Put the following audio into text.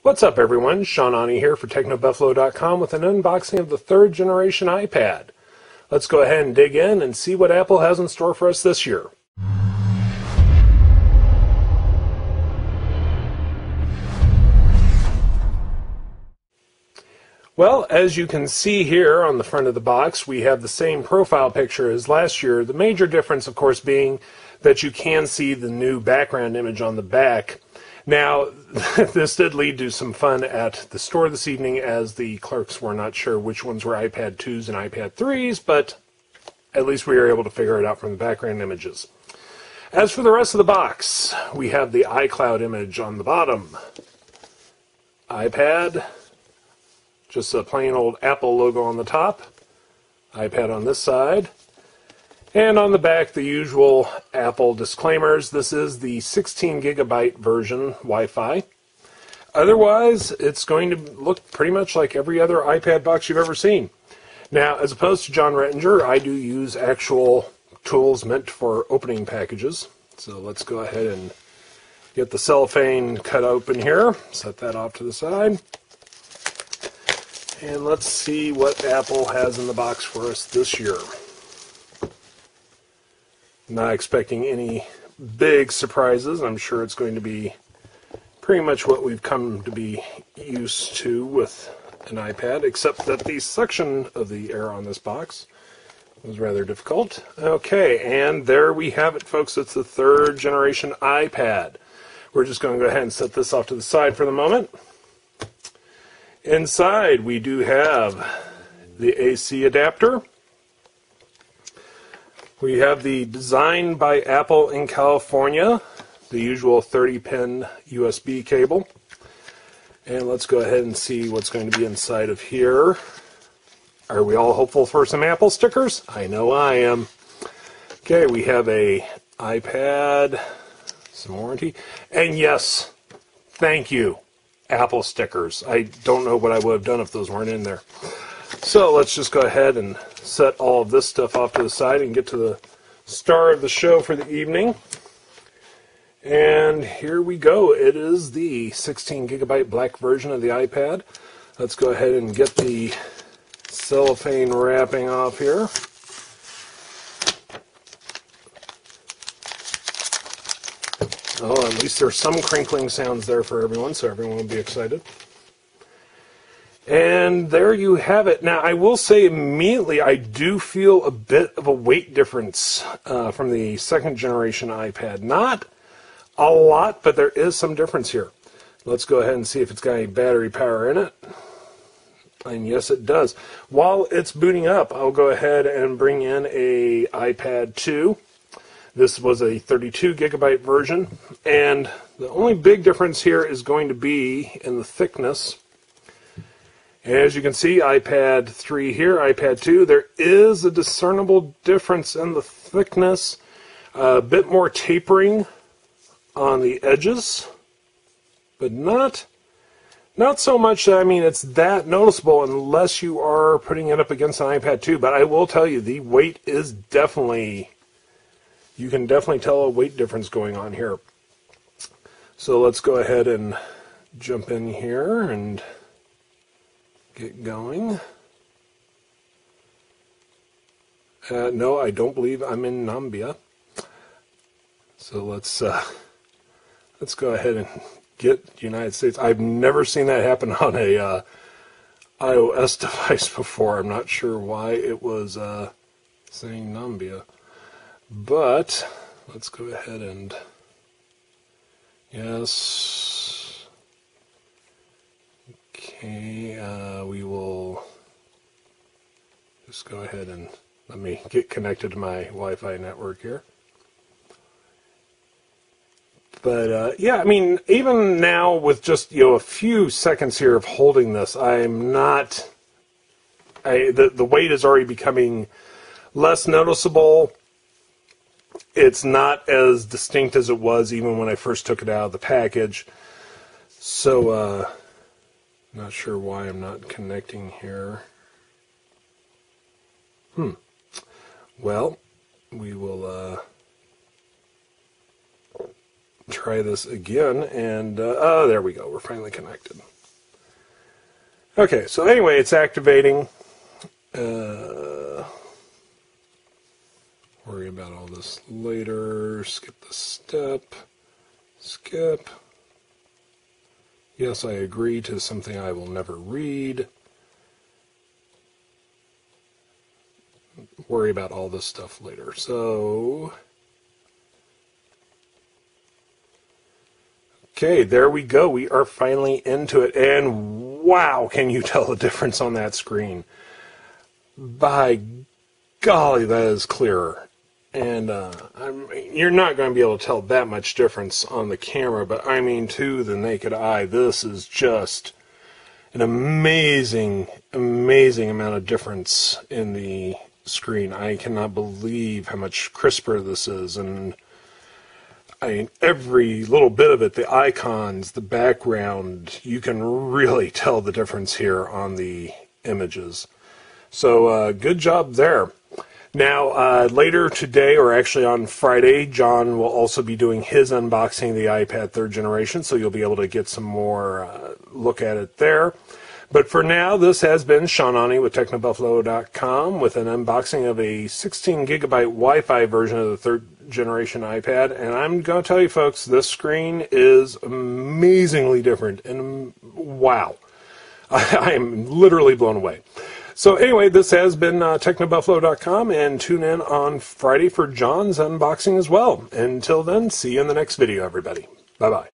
What's up, everyone? Sean Ani here for TechnoBuffalo.com with an unboxing of the third generation iPad. Let's go ahead and dig in and see what Apple has in store for us this year. Well, as you can see here on the front of the box, we have the same profile picture as last year. The major difference, of course, being that you can see the new background image on the back. Now, this did lead to some fun at the store this evening, as the clerks were not sure which ones were iPad 2s and iPad 3s, but at least we were able to figure it out from the background images. As for the rest of the box, we have the iCloud image on the bottom. iPad, just a plain old Apple logo on the top. iPad on this side. And on the back, the usual Apple disclaimers. This is the 16 gigabyte version Wi-Fi. Otherwise, it's going to look pretty much like every other iPad box you've ever seen. Now, as opposed to John Rettinger, I do use actual tools meant for opening packages. So let's go ahead and get the cellophane cut open here. Set that off to the side. And let's see what Apple has in the box for us this year. Not expecting any big surprises. I'm sure it's going to be pretty much what we've come to be used to with an iPad, except that the suction of the air on this box was rather difficult. Okay, and there we have it, folks. It's the third generation iPad. We're just going to go ahead and set this off to the side for the moment. Inside, we do have the AC adapter. We have the Design by Apple in California, the usual 30-pin USB cable. And let's go ahead and see what's going to be inside of here. Are we all hopeful for some Apple stickers? I know I am. Okay, we have a iPad, some warranty, and yes, thank you, Apple stickers. I don't know what I would have done if those weren't in there. So let's just go ahead and set all of this stuff off to the side and get to the star of the show for the evening. And here we go. It is the 16 gigabyte black version of the iPad. Let's go ahead and get the cellophane wrapping off here. Oh, at least there's some crinkling sounds there for everyone, so everyone will be excited. And there you have it. Now, I will say immediately, I do feel a bit of a weight difference from the second generation iPad. Not a lot, but there is some difference here. Let's go ahead and see if it's got any battery power in it. And yes, it does. While it's booting up, I'll go ahead and bring in a iPad 2. This was a 32 gigabyte version. And the only big difference here is going to be in the thickness. As you can see, iPad 3 here, iPad 2, there is a discernible difference in the thickness, a bit more tapering on the edges, but not so much. I mean, it's that noticeable unless you are putting it up against an iPad 2, but I will tell you, the weight is definitely, you can definitely tell a weight difference going on here. So let's go ahead and jump in here and get going. No, I don't believe I'm in Nambia. So let's go ahead and get United States. I've never seen that happen on a iOS device before. I'm not sure why it was saying Nambia, but let's go ahead and yes. Okay, we will just go ahead and let me get connected to my Wi-Fi network here. But yeah, I mean, even now with just a few seconds here of holding this, I'm not. The weight is already becoming less noticeable. It's not as distinct as it was even when I first took it out of the package. So. Not sure why I'm not connecting here. Well, we will try this again, and oh, there we go. We're finally connected. Okay, so anyway, it's activating. Worry about all this later. Skip the step. Skip. Yes, I agree to something I will never read. Worry about all this stuff later. So, okay, there we go. We are finally into it. And wow, can you tell the difference on that screen? By golly, that is clearer. And you're not going to be able to tell that much difference on the camera, but I mean, to the naked eye, this is just an amazing, amazing amount of difference in the screen. I cannot believe how much crisper this is. And I mean, every little bit of it, the icons, the background, you can really tell the difference here on the images. So good job there. Now, later today, or actually on Friday, John will also be doing his unboxing of the iPad 3rd generation, so you'll be able to get some more look at it there. But for now, this has been Sean Ani with TechnoBuffalo.com with an unboxing of a 16 gigabyte Wi-Fi version of the 3rd generation iPad. And I'm going to tell you, folks, this screen is amazingly different. And wow, I am literally blown away. So anyway, this has been TechnoBuffalo.com, and tune in on Friday for John's unboxing as well. Until then, see you in the next video, everybody. Bye-bye.